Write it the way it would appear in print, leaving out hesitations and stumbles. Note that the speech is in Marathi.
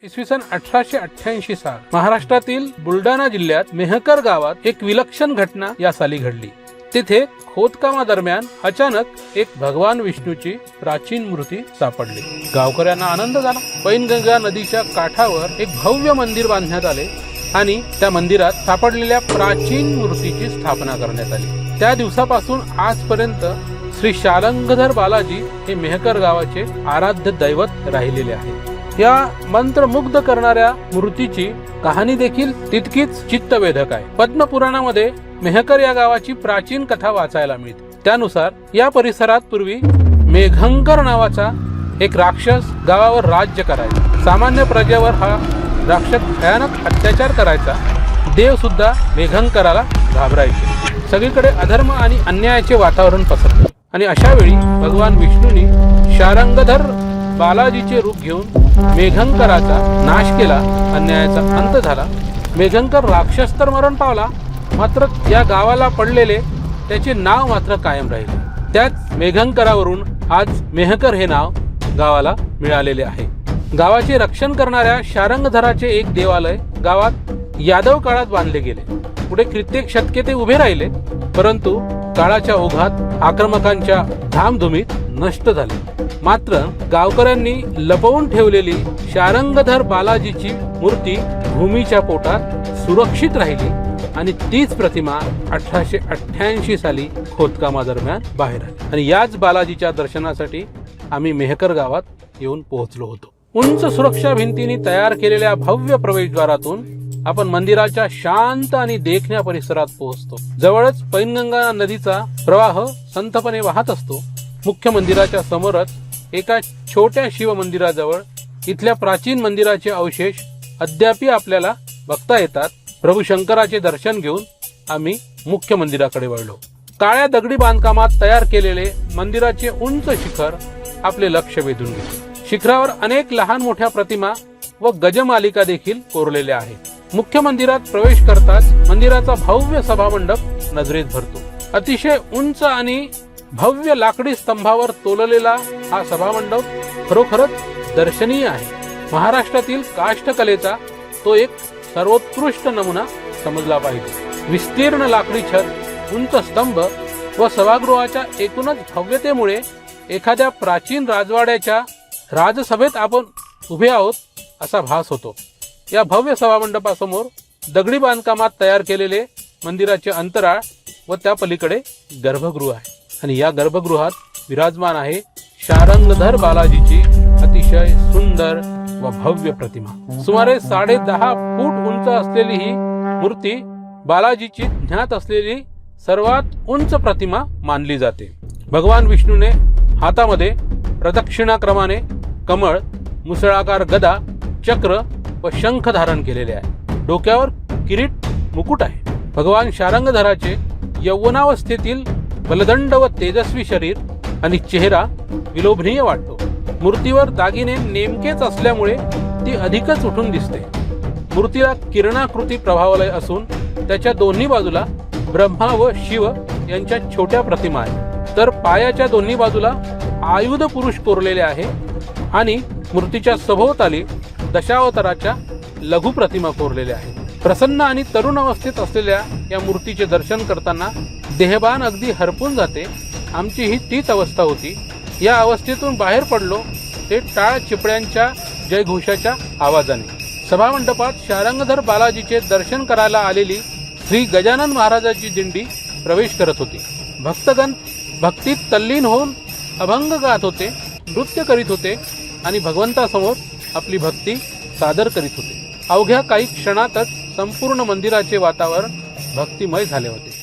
इसवी सन 1888 साल महाराष्ट्रातील बुलढाणा जिल्ह्यात मेहकर गावात एक विलक्षण घटना या साली घडली। तिथे खोदकामादरम्यान अचानक एक भगवान विष्णूची प्राचीन मूर्ती सापडली। गावकऱ्यांना आनंद झाला। पैनगंगा नदीच्या काठावर एक भव्य मंदिर बांधण्यात आले आणि त्या मंदिरात सापडलेल्या प्राचीन मूर्तीची स्थापना करण्यात आली। त्या दिवसापासून आजपर्यंत श्री शारंगधर बालाजी हे मेहकर गावाचे आराध्य दैवत राहिलेले आहे। या मंत्रमुग्ध करणाऱ्या मूर्तीची कहाणी देखील तितकीच चित्तवेधक आहे। पद्मपुराणामध्ये मेहकर या गावाची प्राचीन कथा वाचायला मिळते। त्यानुसार या परिसरात पूर्वी मेघंकर नावाचा एक राक्षस गावावर राज्य करायचा। सामान्य प्रजेवर हा राक्षस भयानक अत्याचार करायचा। देव सुद्धा मेघंकराला घाबरायचे। सगळीकडे अधर्म आणि अन्यायाचे वातावरण पसरले आणि अशा वेळी भगवान विष्णूंनी शारंगधर बालाजीचे रूप घेऊन मेघंकराचा नाश केला। अन्यायाचा अंत झाला। मेघंकर राक्षस तर मरण पावला, मात्र या गावाला पडलेले त्याचे नाव मात्र कायम राहिले। त्याच मेघंकरावरून आज मेहकर हे नाव गावाला मिळालेले आहे। गावाचे रक्षण करणाऱ्या शारंगधराचे एक देवालय गावात यादव काळात बांधले गेले। पुढे कित्येक शतके ते उभे राहिले, परंतु काळाच्या ओघात आक्रमकांच्या धामधुमीत नष्ट झाले। मात्र गावकऱ्यांनी लपवून ठेवलेली शारंगधर बालाजीची मूर्ती भूमीच्या पोटात सुरक्षित राहिली आणि तीच प्रतिमा 1888 साली खोदकामादरम्यान बाहेर आली आणि याच बालाजीच्या दर्शनासाठी आम्ही मेहकर गावात येऊन पोहोचलो होतो। उंच सुरक्षा भिंतींनी तयार केलेल्या भव्य प्रवेशद्वारातून आपण मंदिराच्या शांत आणि देखण्या परिसरात पोहोचतो। जवळच पैनगंगा नदीचा प्रवाह संथपणे वाहत असतो। मुख्य मंदिराच्या समोरच एका छोट्या शिव मंदिराजवळ इथल्या प्राचीन मंदिराचे अवशेष अद्यापी आपल्याला बघता येतात। प्रभू शंकराचे दर्शन घेऊन आम्ही मुख्य मंदिराकडे वळलो। काळ्या दगडी बांधकामात तयार केलेले मंदिराचे उंच शिखर आपले लक्ष वेधून घेते। शिखरावर अनेक लहान मोठ्या प्रतिमा व गजमालिका देखील कोरलेल्या आहेत। मुख्य मंदिरात प्रवेश करताच मंदिराचा भव्य सभामंडप नजरेत भरतो। अतिशय उंच आणि भव्य लाकडी स्तंभावर तोललेला हा सभामंडप खरोखरच दर्शनीय आहे। महाराष्ट्रातील काष्ठकलेचा तो एक सर्वोत्कृष्ट नमुना समजला पाहिजे। विस्तीर्ण लाकडी छत, उंच स्तंभ व सभागृहाच्या एकूणच भव्यतेमुळे एखाद्या प्राचीन राजवाड्याच्या राजसभेत आपण उभे आहोत असा भास होतो। या भव्य सभामंडपासमोर दगडी बांधकामात तयार केलेले मंदिराचे अंतराळ व त्या पलीकडे गर्भगृह आहे आणि या गर्भगृहात विराजमान आहे शारंगधर बालाजीची अतिशय सुंदर व भव्य प्रतिमा। सुमारे 10.5 फूट उंच असलेली ही मूर्ती बालाजीची ज्ञात असलेली सर्वात उंच प्रतिमा मानली जाते। भगवान विष्णूने हातामध्ये प्रदक्षिणाक्रमाने कमळ, मुसळाकार गदा, चक्र व शंख धारण केलेले आहे। डोक्यावर किरीट मुकुट आहे। भगवान शारंगधराचे यौवनावस्थेतील बलदंड व तेजस्वी शरीर आणि चेहरा विलोभनीय वाटतो। मूर्तीवर दागिने नेमकेच असल्यामुळे ती अधिकच उठून दिसते। मूर्तीला किरणाकृती प्रभावलय असून त्याच्या दोन्ही बाजूला ब्रह्मा व शिव यांच्या छोट्या प्रतिमा आहेत, तर पायाच्या दोन्ही बाजूला आयुध पुरुष कोरलेले आहे आणि मूर्तीच्या सभोवताली दशावताराच्या लघु प्रतिमा कोरलेल्या आहेत। प्रसन्न आणि तरुण अवस्थेत असलेल्या या मूर्तीचे दर्शन करताना देहभान अगदी हरपून जाते। आमची ही तीच अवस्था होती। या अवस्थेतून बाहेर पडलो ते टाळ चिपळ्यांच्या जयघोषाच्या आवाजाने। सभामंडपात शारंगधर बालाजीचे दर्शन करायला आलेली श्री गजानन महाराजाची दिंडी प्रवेश करत होती। भक्तगण भक्तीत तल्लीन होऊन अभंग गात होते, नृत्य करीत होते आणि भगवंतासमोर आपली भक्ती सादर करीत होते। अवघ्या काही क्षणातच संपूर्ण मंदिराचे वातावरण भक्तिमय झाले होते।